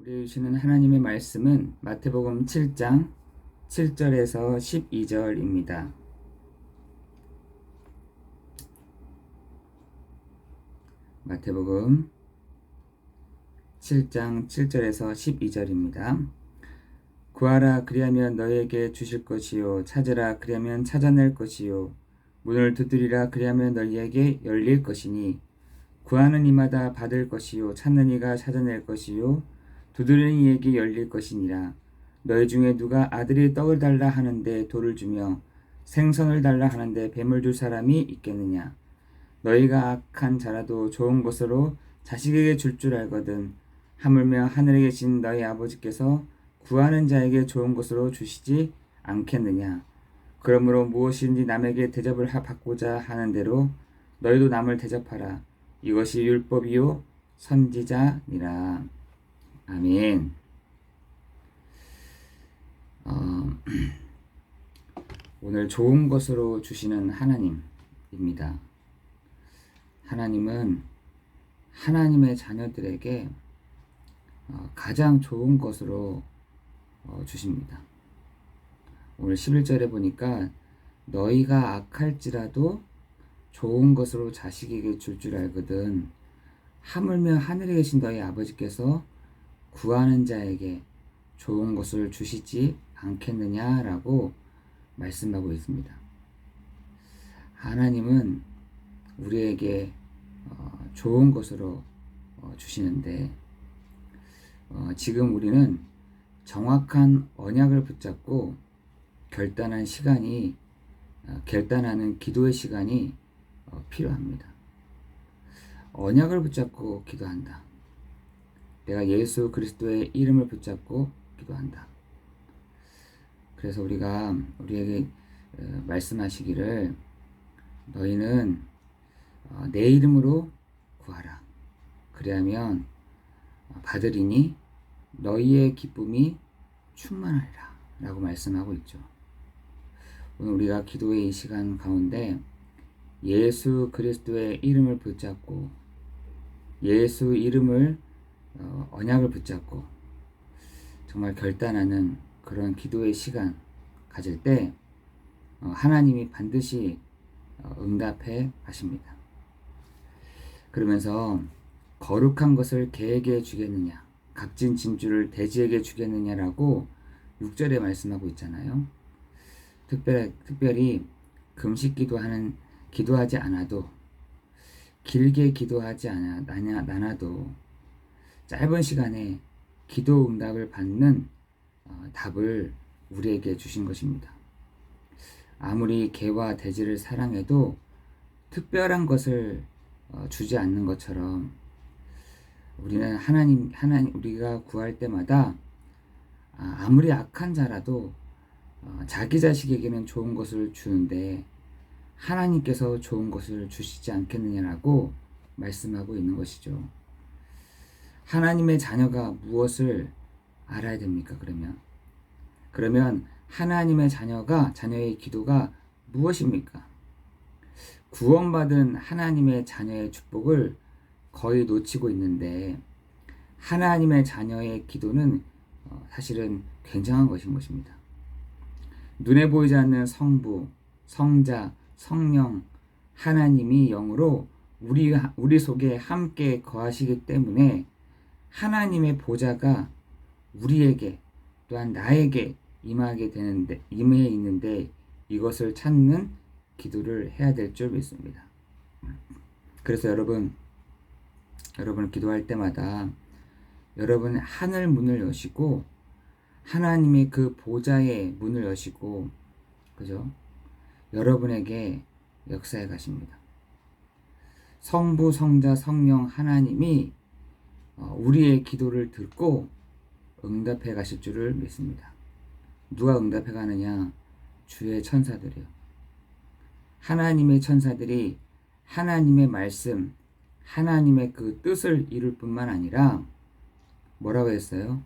우리 주시는 하나님의 말씀은 마태복음 7장 7절에서 12절입니다. 마태복음 7장 7절에서 12절입니다. 구하라 그리하면 너희에게 주실 것이요 찾으라 그리하면 찾아낼 것이요 문을 두드리라 그리하면 너희에게 열릴 것이니 구하는 이마다 받을 것이요 찾는 이가 찾아낼 것이요 두드리는 이에게 열릴 것이니라. 너희 중에 누가 아들이 떡을 달라 하는데 돌을 주며 생선을 달라 하는데 뱀을 줄 사람이 있겠느냐. 너희가 악한 자라도 좋은 것으로 자식에게 줄 알거든 하물며 하늘에 계신 너희 아버지께서 구하는 자에게 좋은 것으로 주시지 않겠느냐. 그러므로 무엇이든지 남에게 대접을 받고자 하는 대로 너희도 남을 대접하라. 이것이 율법이요 선지자니라. 아멘. 오늘 좋은 것으로 주시는 하나님입니다. 하나님은 하나님의 자녀들에게 가장 좋은 것으로 주십니다. 오늘 11절에 보니까 너희가 악할지라도 좋은 것으로 자식에게 줄 알거든 하물며 하늘에 계신 너희 아버지께서 구하는 자에게 좋은 것을 주시지 않겠느냐라고 말씀하고 있습니다. 하나님은 우리에게 좋은 것으로 주시는데 지금 우리는 정확한 언약을 붙잡고 결단하는 기도의 시간이 필요합니다. 언약을 붙잡고 기도한다. 내가 예수 그리스도의 이름을 붙잡고 기도한다. 그래서 우리에게 말씀하시기를 너희는 내 이름으로 구하라. 그리하면 받으리니 너희의 기쁨이 충만하리라 라고 말씀하고 있죠. 오늘 우리가 기도의 이 시간 가운데 예수 그리스도의 이름을 붙잡고 예수 이름을 언약을 붙잡고 정말 결단하는 그런 기도의 시간 가질 때 하나님이 반드시 응답해 하십니다. 그러면서 거룩한 것을 개에게 주겠느냐 값진 진주를 돼지에게 주겠느냐라고 6절에 말씀하고 있잖아요. 특별히 금식 기도하지 않아도 길게 기도하지 않아도 짧은 시간에 기도 응답을 받는 답을 우리에게 주신 것입니다. 아무리 개와 돼지를 사랑해도 특별한 것을 주지 않는 것처럼 우리는 우리가 구할 때마다 아무리 악한 자라도 자기 자식에게는 좋은 것을 주는데 하나님께서 좋은 것을 주시지 않겠느냐라고 말씀하고 있는 것이죠. 하나님의 자녀가 무엇을 알아야 됩니까? 그러면 하나님의 자녀의 기도가 무엇입니까? 구원받은 하나님의 자녀의 축복을 거의 놓치고 있는데 하나님의 자녀의 기도는 사실은 굉장한 것입니다. 눈에 보이지 않는 성부, 성자, 성령, 하나님이 영으로 우리 속에 함께 거하시기 때문에 하나님의 보좌가 우리에게 또한 나에게 임해 있는데 이것을 찾는 기도를 해야 될 줄 믿습니다. 그래서 여러분 기도할 때마다 여러분 하늘 문을 여시고 하나님의 그 보좌의 문을 여시고 그죠? 여러분에게 역사해 가십니다. 성부, 성자, 성령 하나님이 우리의 기도를 듣고 응답해 가실 줄을 믿습니다. 누가 응답해 가느냐? 주의 천사들이요. 하나님의 천사들이 하나님의 말씀, 하나님의 그 뜻을 이룰 뿐만 아니라 뭐라고 했어요?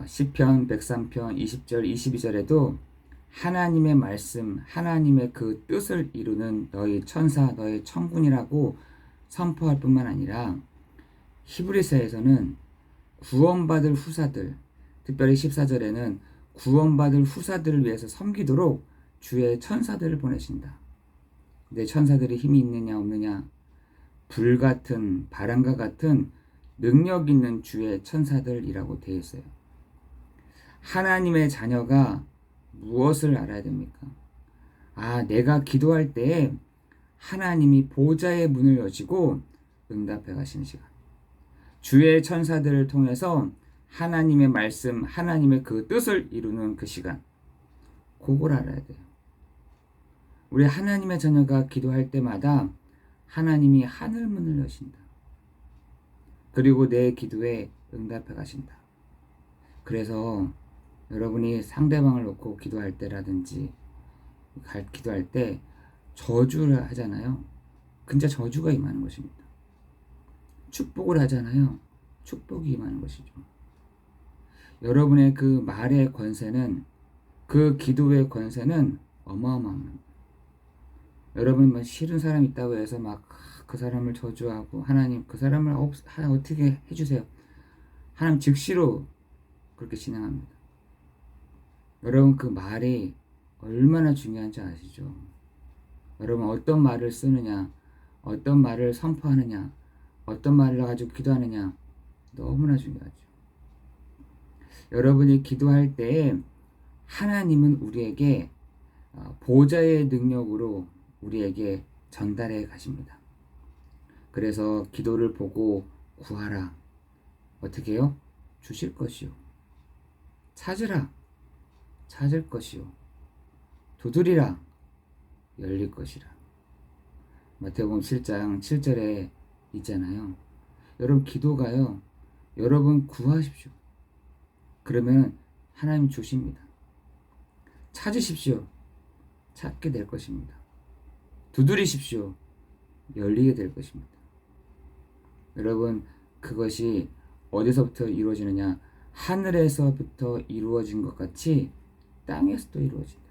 시편 103편 20절 22절에도 하나님의 말씀, 하나님의 그 뜻을 이루는 너희 천사, 너희 천군이라고 선포할 뿐만 아니라 히브리서에서는 구원받을 후사들, 특별히 14절에는 구원받을 후사들을 위해서 섬기도록 주의 천사들을 보내신다. 내 천사들이 힘이 있느냐 없느냐, 불같은 바람과 같은 능력 있는 주의 천사들이라고 되어 있어요. 하나님의 자녀가 무엇을 알아야 됩니까? 내가 기도할 때에 하나님이 보좌의 문을 여시고 응답해 가시는 시간. 주의 천사들을 통해서 하나님의 말씀, 하나님의 그 뜻을 이루는 그 시간. 그걸 알아야 돼요. 우리 하나님의 자녀가 기도할 때마다 하나님이 하늘 문을 여신다. 그리고 내 기도에 응답해 가신다. 그래서 여러분이 상대방을 놓고 기도할 때라든지 기도할 때 저주를 하잖아요. 근데 저주가 임하는 것입니다. 축복을 하잖아요. 축복이 임하는 것이죠. 여러분의 그 말의 권세는, 그 기도의 권세는 어마어마합니다. 여러분 싫은 사람 있다고 해서 막 그 사람을 저주하고 하나님 그 사람을 어떻게 해주세요. 하나님 즉시로 그렇게 진행합니다. 여러분 그 말이 얼마나 중요한지 아시죠? 여러분 어떤 말을 쓰느냐, 어떤 말을 선포하느냐, 어떤 말을 가지고 기도하느냐 너무나 중요하죠. 여러분이 기도할 때에 하나님은 우리에게 보좌의 능력으로 우리에게 전달해 가십니다. 그래서 기도를 보고 구하라. 어떻게 해요? 주실 것이요. 찾으라. 찾을 것이요. 두드리라. 열릴 것이라. 마태복음 7장 7절에 있잖아요. 여러분 기도가요. 여러분 구하십시오. 그러면 하나님 주십니다. 찾으십시오. 찾게 될 것입니다. 두드리십시오. 열리게 될 것입니다. 여러분 그것이 어디서부터 이루어지느냐? 하늘에서부터 이루어진 것 같이 땅에서도 이루어진다.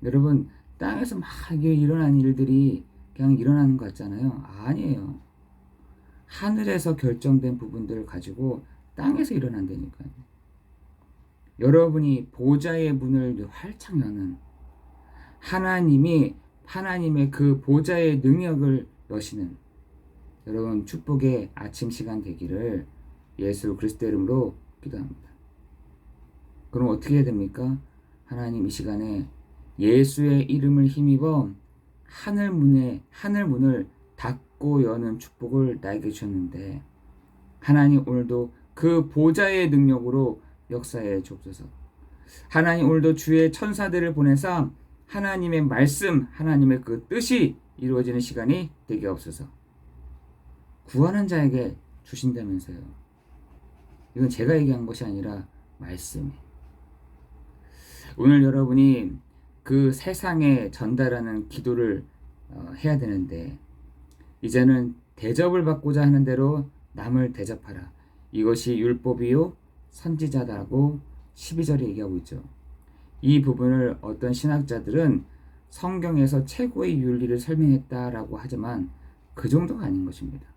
여러분 땅에서 막 일어나는 일들이 그냥 일어나는 것 같잖아요. 아니에요. 하늘에서 결정된 부분들을 가지고 땅에서 일어난다니까요. 여러분이 보좌의 문을 활짝 여는 하나님의 그 보좌의 능력을 여시는 여러분 축복의 아침 시간 되기를 예수 그리스도의 이름으로 기도합니다. 그럼 어떻게 해야 됩니까? 하나님 이 시간에 예수의 이름을 힘입어 하늘 문을 닫고 여는 축복을 나에게 주셨는데 하나님 오늘도 그 보좌의 능력으로 역사해 주옵소서. 하나님 오늘도 주의 천사들을 보내사 하나님의 말씀, 하나님의 그 뜻이 이루어지는 시간이 되게 없어서 구하는 자에게 주신다면서요. 이건 제가 얘기한 것이 아니라 말씀이. 오늘 여러분이 그 세상에 전달하는 기도를 해야 되는데 이제는 대접을 받고자 하는 대로 남을 대접하라. 이것이 율법이요 선지자다라고 12절에 얘기하고 있죠. 이 부분을 어떤 신학자들은 성경에서 최고의 윤리를 설명했다라고 하지만 그 정도가 아닌 것입니다.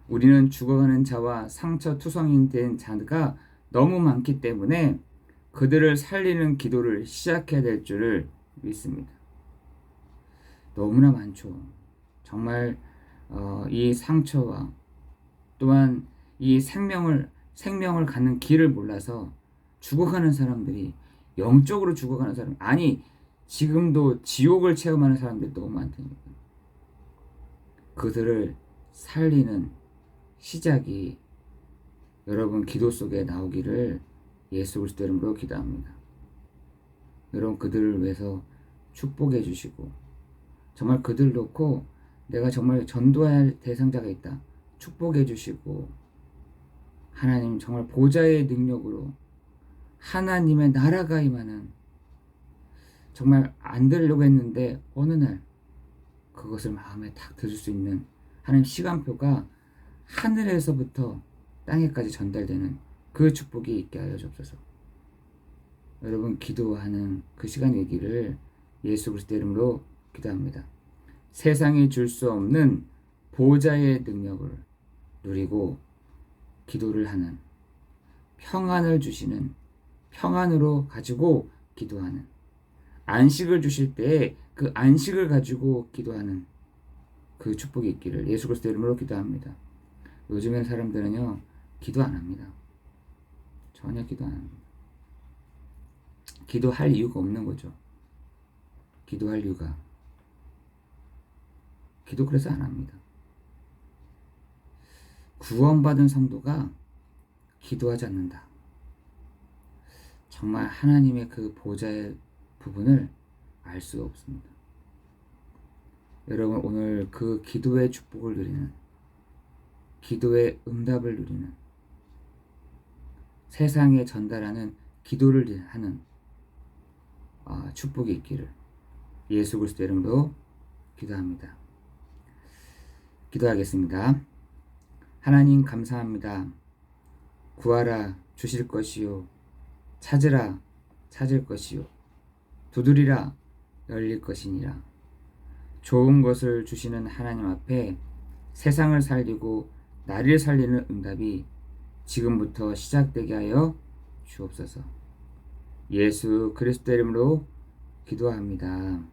우리는 죽어가는 자와 상처 투성이 된 자가 너무 많기 때문에 그들을 살리는 기도를 시작해야 될 줄을 믿습니다. 너무나 많죠. 정말 이 상처와 또한 이 생명을 갖는 길을 몰라서 죽어가는 사람들이 영적으로 죽어가는 사람 지금도 지옥을 체험하는 사람들이 너무 많다니까. 그들을 살리는 시작이 여러분 기도 속에 나오기를 예수 그리스도 이름으로 기도합니다. 여러분 그들을 위해서 축복해 주시고 정말 그들 놓고 내가 정말 전도할 대상자가 있다. 축복해 주시고 하나님 정말 보좌의 능력으로 하나님의 나라가 임하는 정말 안 들으려고 했는데 어느 날 그것을 마음에 딱 들을 수 있는 하나님 시간표가 하늘에서부터 땅에까지 전달되는 그 축복이 있게 하여 주옵소서. 여러분 기도하는 그 시간이 되기를 예수 그리스도 이름으로 기도합니다. 세상이 줄 수 없는 보좌의 능력을 누리고 기도를 하는, 평안을 주시는, 평안으로 가지고 기도하는, 안식을 주실 때 그 안식을 가지고 기도하는 그 축복이 있기를 예수 그리스도 이름으로 기도합니다. 요즘엔 사람들은요, 기도 안 합니다. 전혀 기도 안 합니다. 기도할 이유가 없는 거죠. 기도할 이유가. 기도 그래서 안 합니다. 구원받은 성도가 기도하지 않는다. 정말 하나님의 그 보좌의 부분을 알 수가 없습니다. 여러분, 오늘 그 기도의 축복을 누리는, 기도의 응답을 누리는, 세상에 전달하는 기도를 하는 축복이 있기를 예수 그리스도 이름으로 기도합니다. 기도하겠습니다. 하나님 감사합니다. 구하라 주실 것이요, 찾으라 찾을 것이요, 두드리라 열릴 것이니라. 좋은 것을 주시는 하나님 앞에 세상을 살리고 나를 살리는 응답이 지금부터 시작되게 하여 주옵소서. 예수 그리스도 이름으로 기도합니다.